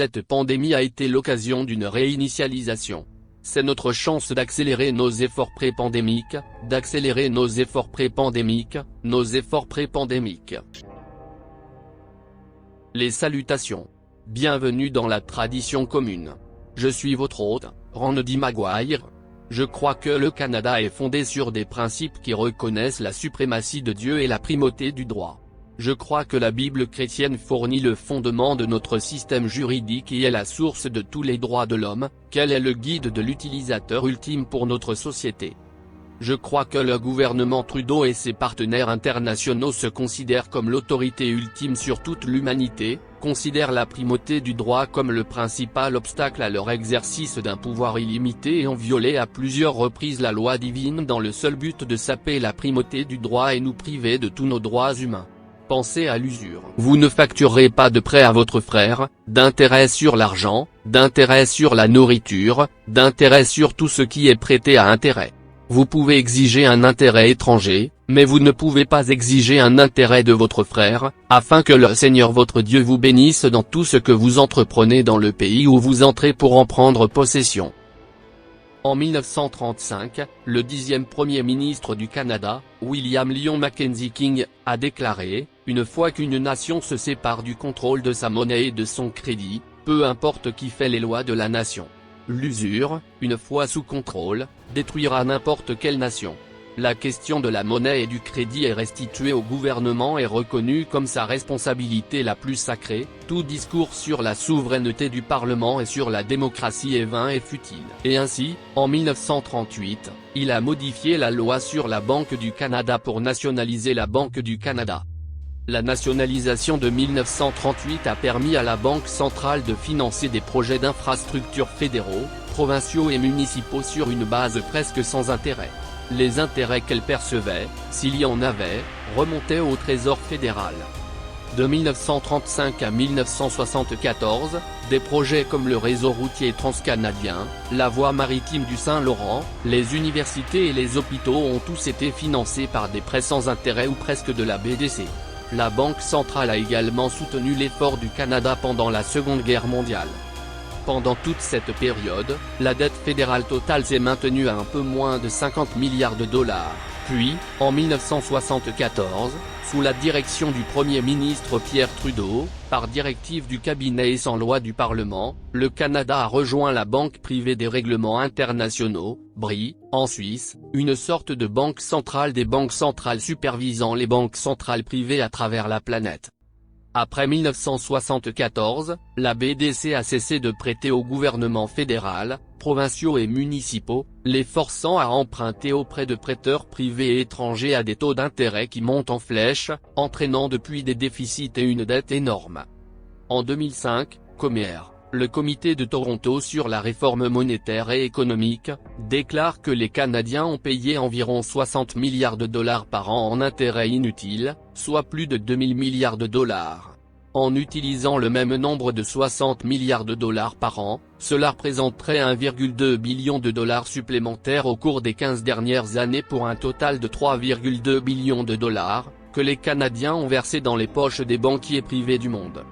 cette pandémie a été l'occasion d'une réinitialisation. C'est notre chance d'accélérer nos efforts pré-pandémiques, Les salutations. Bienvenue dans la tradition commune. Je suis votre hôte, Randy Maguire. Je crois que le Canada est fondé sur des principes qui reconnaissent la suprématie de Dieu et la primauté du droit. Je crois que la Bible chrétienne fournit le fondement de notre système juridique et est la source de tous les droits de l'homme, qu'elle est le guide de l'utilisateur ultime pour notre société. Je crois que le gouvernement Trudeau et ses partenaires internationaux se considèrent comme l'autorité ultime sur toute l'humanité, considèrent la primauté du droit comme le principal obstacle à leur exercice d'un pouvoir illimité et ont violé à plusieurs reprises la loi divine dans le seul but de saper la primauté du droit et nous priver de tous nos droits humains. Pensez à l'usure. Vous ne facturerez pas de prêt à votre frère, d'intérêt sur l'argent, d'intérêt sur la nourriture, d'intérêt sur tout ce qui est prêté à intérêt. Vous pouvez exiger un intérêt étranger, mais vous ne pouvez pas exiger un intérêt de votre frère, afin que le Seigneur votre Dieu vous bénisse dans tout ce que vous entreprenez dans le pays où vous entrez pour en prendre possession. En 1935, le 10e Premier ministre du Canada, William Lyon Mackenzie King, a déclaré « Une fois qu'une nation se sépare du contrôle de sa monnaie et de son crédit, peu importe qui fait les lois de la nation. L'usure, une fois sous contrôle, détruira n'importe quelle nation. La question de la monnaie et du crédit est restituée au gouvernement et reconnue comme sa responsabilité la plus sacrée, tout discours sur la souveraineté du Parlement et sur la démocratie est vain et futile. » Et ainsi, en 1938, il a modifié la loi sur la Banque du Canada pour nationaliser la Banque du Canada. La nationalisation de 1938 a permis à la Banque centrale de financer des projets d'infrastructures fédéraux, provinciaux et municipaux sur une base presque sans intérêt. Les intérêts qu'elle percevait, s'il y en avait, remontaient au Trésor fédéral. De 1935 à 1974, des projets comme le réseau routier transcanadien, la voie maritime du Saint-Laurent, les universités et les hôpitaux ont tous été financés par des prêts sans intérêt ou presque de la BDC. La Banque centrale a également soutenu l'effort du Canada pendant la Seconde Guerre mondiale. Pendant toute cette période, la dette fédérale totale s'est maintenue à un peu moins de 50 milliards de dollars. Puis, en 1974, sous la direction du Premier ministre Pierre Trudeau, par directive du cabinet et sans loi du Parlement, le Canada a rejoint la Banque privée des règlements internationaux, BRI, en Suisse, une sorte de banque centrale des banques centrales supervisant les banques centrales privées à travers la planète. Après 1974, la BDC a cessé de prêter au gouvernement fédéral, provinciaux et municipaux, les forçant à emprunter auprès de prêteurs privés et étrangers à des taux d'intérêt qui montent en flèche, entraînant depuis des déficits et une dette énorme. En 2005, Comer, le comité de Toronto sur la réforme monétaire et économique, déclare que les Canadiens ont payé environ 60 milliards de dollars par an en intérêts inutiles, soit plus de 2000 milliards de dollars. En utilisant le même nombre de 60 milliards de dollars par an, cela représenterait 1,2 billion de dollars supplémentaires au cours des 15 dernières années pour un total de 3,2 billions de dollars, que les Canadiens ont versé dans les poches des banquiers privés du monde.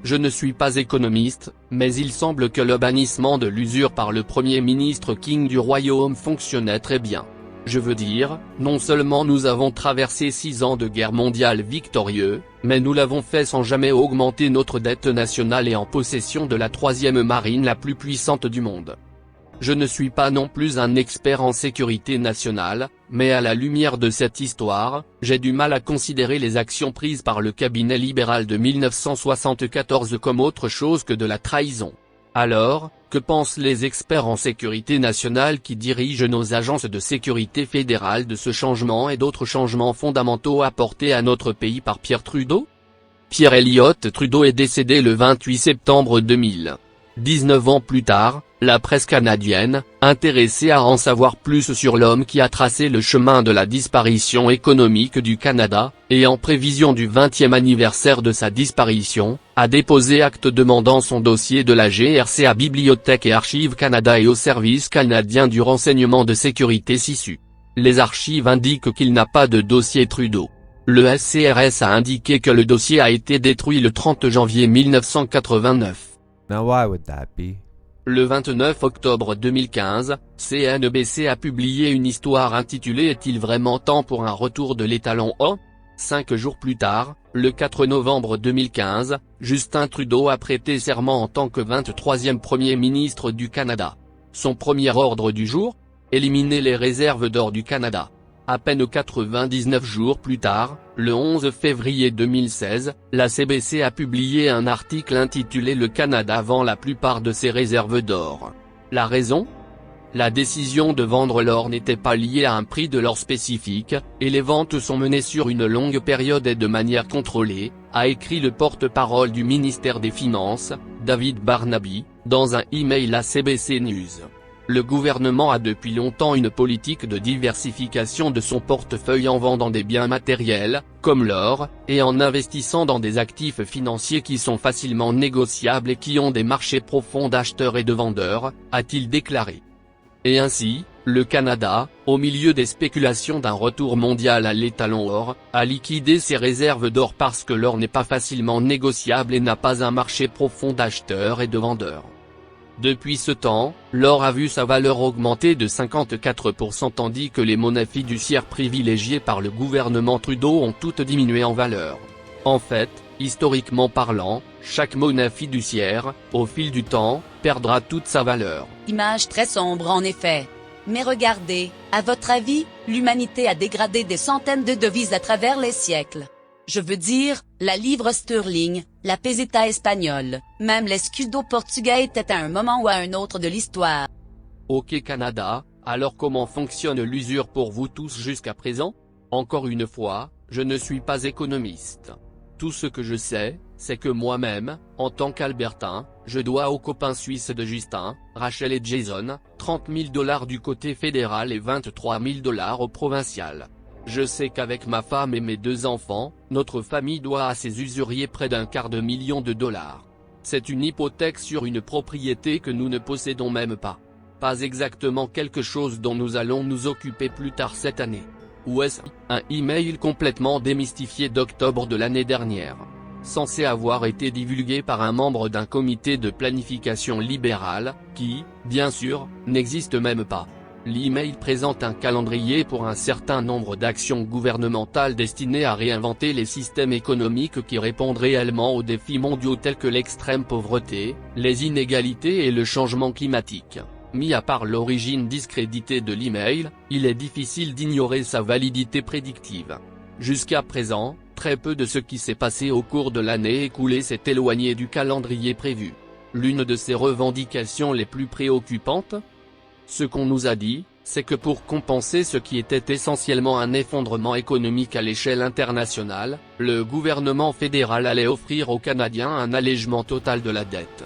Je ne suis pas économiste, mais il semble que le bannissement de l'usure par le Premier ministre King du Royaume fonctionnait très bien. Je veux dire, non seulement nous avons traversé 6 ans de guerre mondiale victorieux, mais nous l'avons fait sans jamais augmenter notre dette nationale et en possession de la 3e marine la plus puissante du monde. Je ne suis pas non plus un expert en sécurité nationale, mais à la lumière de cette histoire, j'ai du mal à considérer les actions prises par le cabinet libéral de 1974 comme autre chose que de la trahison. Alors, que pensent les experts en sécurité nationale qui dirigent nos agences de sécurité fédérale de ce changement et d'autres changements fondamentaux apportés à notre pays par Pierre Trudeau? Pierre Elliott Trudeau est décédé le 28 septembre 2000. 19 ans plus tard, la presse canadienne, intéressée à en savoir plus sur l'homme qui a tracé le chemin de la disparition économique du Canada, et en prévision du 20e anniversaire de sa disparition, a déposé acte demandant son dossier de la GRC à Bibliothèque et Archives Canada et au Service canadien du renseignement de sécurité SISU. Les archives indiquent qu'il n'a pas de dossier Trudeau. Le SCRS a indiqué que le dossier a été détruit le 30 janvier 1989. Now why would that be? Le 29 octobre 2015, CNBC a publié une histoire intitulée Est-il vraiment temps pour un retour de l'étalon O? 5 jours plus tard, le 4 novembre 2015, Justin Trudeau a prêté serment en tant que 23e Premier ministre du Canada. Son premier ordre du jour? Éliminer les réserves d'or du Canada. À peine 99 jours plus tard, le 11 février 2016, la CBC a publié un article intitulé Le Canada vend la plupart de ses réserves d'or. La raison? La décision de vendre l'or n'était pas liée à un prix de l'or spécifique, et les ventes sont menées sur une longue période et de manière contrôlée, a écrit le porte-parole du ministère des Finances, David Barnaby, dans un email à CBC News. Le gouvernement a depuis longtemps une politique de diversification de son portefeuille en vendant des biens matériels, comme l'or, et en investissant dans des actifs financiers qui sont facilement négociables et qui ont des marchés profonds d'acheteurs et de vendeurs, a-t-il déclaré. Et ainsi, le Canada, au milieu des spéculations d'un retour mondial à l'étalon or, a liquidé ses réserves d'or parce que l'or n'est pas facilement négociable et n'a pas un marché profond d'acheteurs et de vendeurs. Depuis ce temps, l'or a vu sa valeur augmenter de 54% tandis que les monnaies fiduciaires privilégiées par le gouvernement Trudeau ont toutes diminué en valeur. En fait, historiquement parlant, chaque monnaie fiduciaire, au fil du temps, perdra toute sa valeur. Image très sombre en effet. Mais regardez, à votre avis, l'humanité a dégradé des centaines de devises à travers les siècles. Je veux dire, la livre sterling, la peseta espagnole, même l'escudo portugais étaient à un moment ou à un autre de l'histoire. Ok Canada, alors comment fonctionne l'usure pour vous tous jusqu'à présent? Encore une fois, je ne suis pas économiste. Tout ce que je sais, c'est que moi-même, en tant qu'Albertain, je dois aux copains suisses de Justin, Rachel et Jason, 30 000 $ du côté fédéral et 23 000 $ au provincial. Je sais qu'avec ma femme et mes 2 enfants, notre famille doit à ces usuriers près d'1/4 million de $. C'est une hypothèque sur une propriété que nous ne possédons même pas. Pas exactement quelque chose dont nous allons nous occuper plus tard cette année. Ou est-ce un email complètement démystifié d'octobre de l'année dernière, censé avoir été divulgué par un membre d'un comité de planification libéral, qui, bien sûr, n'existe même pas. L'email présente un calendrier pour un certain nombre d'actions gouvernementales destinées à réinventer les systèmes économiques qui répondent réellement aux défis mondiaux tels que l'extrême pauvreté, les inégalités et le changement climatique. Mis à part l'origine discréditée de l'email, il est difficile d'ignorer sa validité prédictive. Jusqu'à présent, très peu de ce qui s'est passé au cours de l'année écoulée s'est éloigné du calendrier prévu. L'une de ces revendications les plus préoccupantes? Ce qu'on nous a dit, c'est que pour compenser ce qui était essentiellement un effondrement économique à l'échelle internationale, le gouvernement fédéral allait offrir aux Canadiens un allègement total de la dette.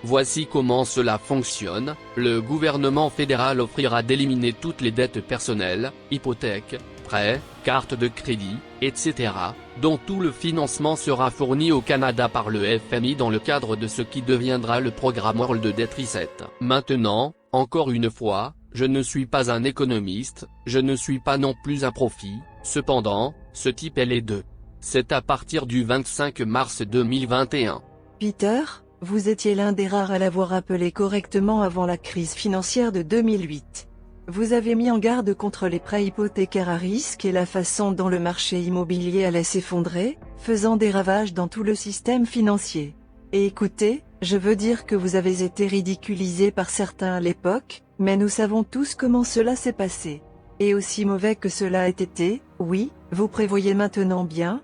Voici comment cela fonctionne, le gouvernement fédéral offrira d'éliminer toutes les dettes personnelles, hypothèques, prêts, cartes de crédit, etc., dont tout le financement sera fourni au Canada par le FMI dans le cadre de ce qui deviendra le programme World Debt Reset. Maintenant, encore une fois, je ne suis pas un économiste, je ne suis pas non plus un profi, cependant, ce type est les deux. C'est à partir du 25 mars 2021. Peter, vous étiez l'un des rares à l'avoir appelé correctement avant la crise financière de 2008. Vous avez mis en garde contre les prêts hypothécaires à risque et la façon dont le marché immobilier allait s'effondrer, faisant des ravages dans tout le système financier. Et écoutez, je veux dire que vous avez été ridiculisé par certains à l'époque, mais nous savons tous comment cela s'est passé. Et aussi mauvais que cela ait été, oui, vous prévoyez maintenant bien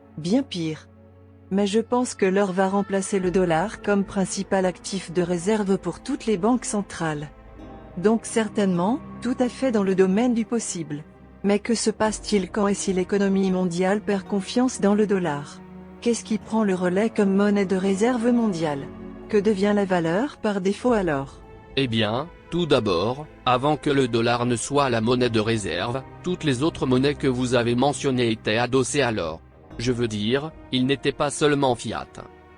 pire. Mais je pense que l'or va remplacer le dollar comme principal actif de réserve pour toutes les banques centrales. Donc certainement, tout à fait dans le domaine du possible. Mais que se passe-t-il quand et si l'économie mondiale perd confiance dans le dollar? Qu'est-ce qui prend le relais comme monnaie de réserve mondiale? Que devient la valeur par défaut alors? Eh bien, tout d'abord, avant que le dollar ne soit la monnaie de réserve, toutes les autres monnaies que vous avez mentionnées étaient adossées à l'or. Je veux dire, il n'était pas seulement fiat.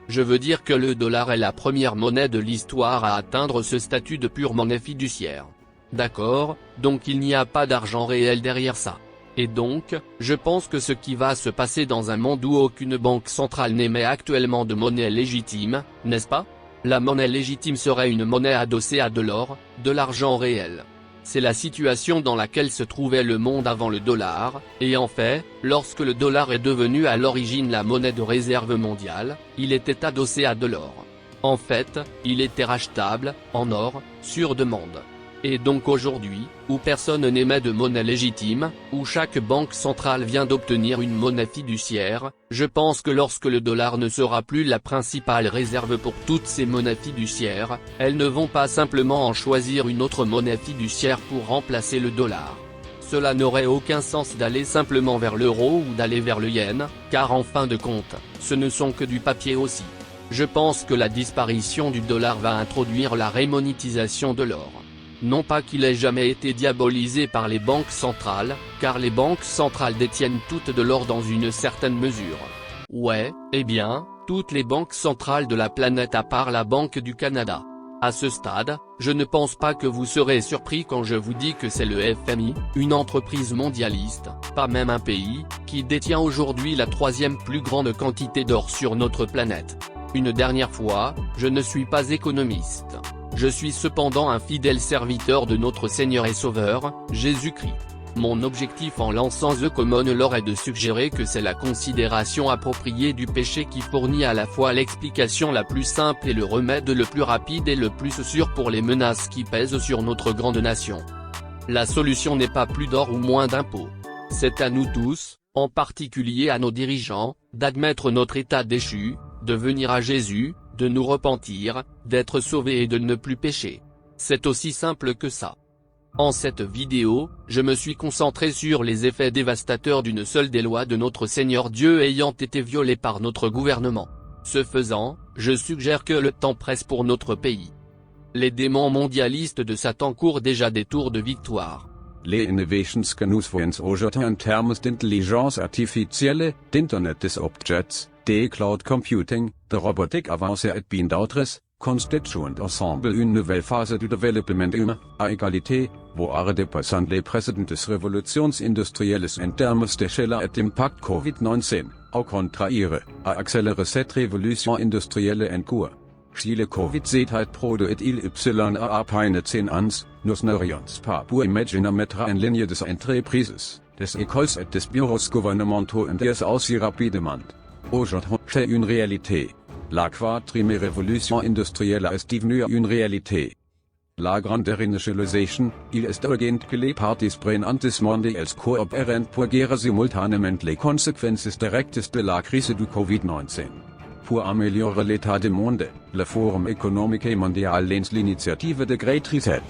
Je veux dire que le dollar est la première monnaie de l'histoire à atteindre ce statut de pure monnaie fiduciaire. D'accord, donc il n'y a pas d'argent réel derrière ça. Et donc, je pense que ce qui va se passer dans un monde où aucune banque centrale n'émet actuellement de monnaie légitime, n'est-ce pas? La monnaie légitime serait une monnaie adossée à de l'or, de l'argent réel. C'est la situation dans laquelle se trouvait le monde avant le dollar, et en fait, lorsque le dollar est devenu à l'origine la monnaie de réserve mondiale, il était adossé à de l'or. En fait, il était rachetable, en or, sur demande. Et donc aujourd'hui, où personne n'émet de monnaie légitime, où chaque banque centrale vient d'obtenir une monnaie fiduciaire, je pense que lorsque le dollar ne sera plus la principale réserve pour toutes ces monnaies fiduciaires, elles ne vont pas simplement en choisir une autre monnaie fiduciaire pour remplacer le dollar. Cela n'aurait aucun sens d'aller simplement vers l'euro ou d'aller vers le yen, car en fin de compte, ce ne sont que du papier aussi. Je pense que la disparition du dollar va introduire la remonétisation de l'or. Non pas qu'il ait jamais été diabolisé par les banques centrales, car les banques centrales détiennent toutes de l'or dans une certaine mesure. Ouais, eh bien, toutes les banques centrales de la planète à part la Banque du Canada. À ce stade, je ne pense pas que vous serez surpris quand je vous dis que c'est le FMI, une entreprise mondialiste, pas même un pays, qui détient aujourd'hui la 3e plus grande quantité d'or sur notre planète. Une dernière fois, je ne suis pas économiste. Je suis cependant un fidèle serviteur de notre Seigneur et Sauveur, Jésus-Christ. Mon objectif en lançant The Common Law est de suggérer que c'est la considération appropriée du péché qui fournit à la fois l'explication la plus simple et le remède le plus rapide et le plus sûr pour les menaces qui pèsent sur notre grande nation. La solution n'est pas plus d'or ou moins d'impôts. C'est à nous tous, en particulier à nos dirigeants, d'admettre notre état déchu, de venir à Jésus, de nous repentir, d'être sauvés et de ne plus pécher. C'est aussi simple que ça. En cette vidéo, je me suis concentré sur les effets dévastateurs d'une seule des lois de notre Seigneur Dieu ayant été violée par notre gouvernement. Ce faisant, je suggère que le temps presse pour notre pays. Les démons mondialistes de Satan courent déjà des tours de victoire. Les innovations que nous voyons aujourd'hui en termes d'intelligence artificielle, d'Internet des objets, de cloud computing, de robotique avancée et bien d'autres, constituent ensemble une nouvelle phase du développement humain, à égalité, voire dépassant les précédentes révolutions industrielles en termes d'échelle et d'impact Covid-19, au contraire, à accélérer cette révolution industrielle en cours. Si le Covid-19 produit il à peine 10 ans, nous n'aurions pas pu imaginer mettre en ligne des entreprises, des écoles et des bureaux gouvernementaux en des aussi rapidement. Aujourd'hui, c'est une réalité. La quatrième révolution industrielle est devenue une réalité. La grande réinitialisation, il est urgent que les parties prenantes mondiales coopèrent pour gérer simultanément les conséquences directes de la crise du Covid-19. Pour améliorer l'état du monde, le Forum économique mondial lance l'initiative de Great Reset.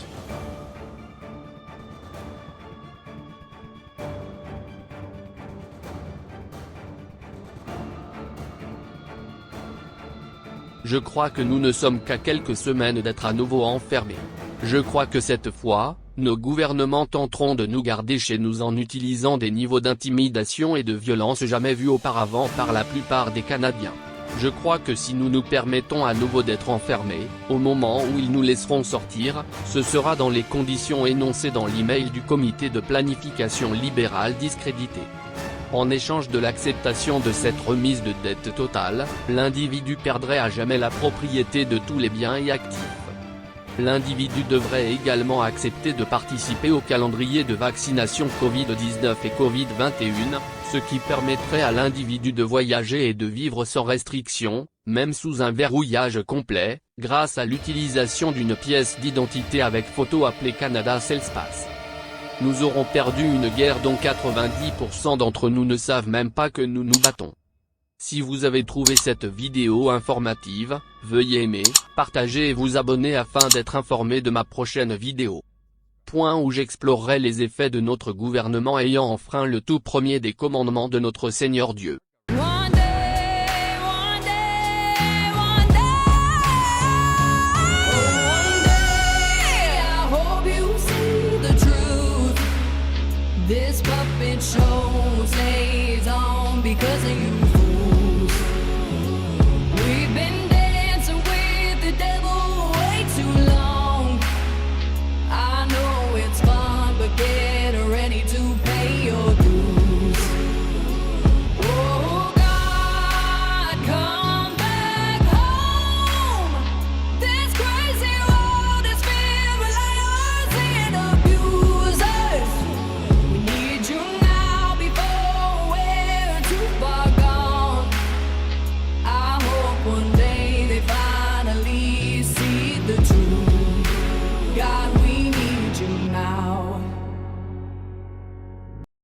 Je crois que nous ne sommes qu'à quelques semaines d'être à nouveau enfermés. Je crois que cette fois, nos gouvernements tenteront de nous garder chez nous en utilisant des niveaux d'intimidation et de violence jamais vus auparavant par la plupart des Canadiens. Je crois que si nous nous permettons à nouveau d'être enfermés, au moment où ils nous laisseront sortir, ce sera dans les conditions énoncées dans l'email du comité de planification libérale discrédité. En échange de l'acceptation de cette remise de dette totale, l'individu perdrait à jamais la propriété de tous les biens et actifs. L'individu devrait également accepter de participer au calendrier de vaccination Covid-19 et Covid-21, ce qui permettrait à l'individu de voyager et de vivre sans restriction, même sous un verrouillage complet, grâce à l'utilisation d'une pièce d'identité avec photo appelée Canada Cellspace. Nous aurons perdu une guerre dont 90% d'entre nous ne savent même pas que nous nous battons. Si vous avez trouvé cette vidéo informative, veuillez aimer, partager et vous abonner afin d'être informé de ma prochaine vidéo. Point où j'explorerai les effets de notre gouvernement ayant enfreint le tout premier des commandements de notre Seigneur Dieu.